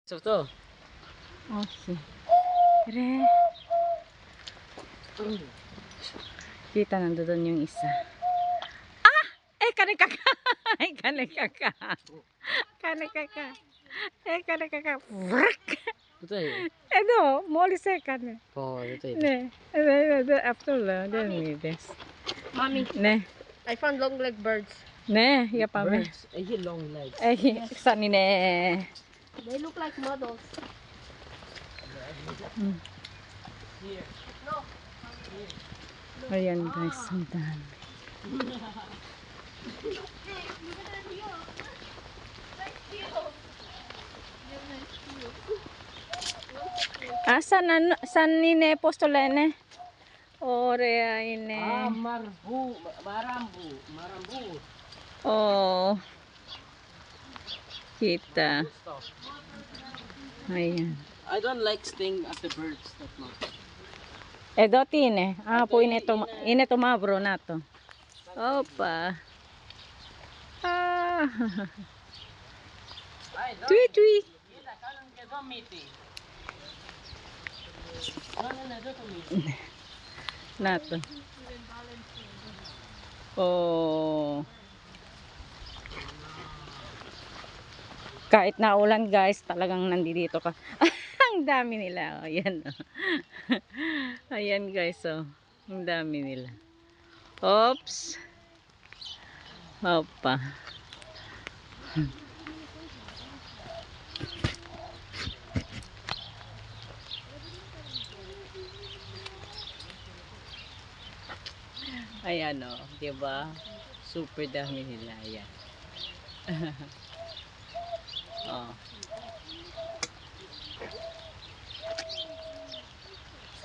So to. Okay. Re. Kita nandoon yung isa. Ah! Kanikaka. Kanikaka. Kanikaka. Kanikaka. Vrk. Ito eh. No, moli second. Oh, ito eh. Ne. After then we this. Mommy, Ne. I found long leg birds. Ne, ya pa me. Birds. Ay, long legs. Sa ni ne. They look like models. Here. Ayan guys, ang dami. San nine postolene? Ore ine. Marambu. Marambu. Oh. Kita. Gusto. Ayan. I don't like sting at the birds that much. Doti ine. Po ine tumabro na to. Opa. Ah. Tui tui. Nato. Oh. Kahit na ulan guys, talagang nandito ka. Ang dami nila. Oh, ayan. Oh. Ayan guys, oh. Ang dami nila. Oops. Opa. Ayan, oh, 'di ba? Super dami nila, ayan.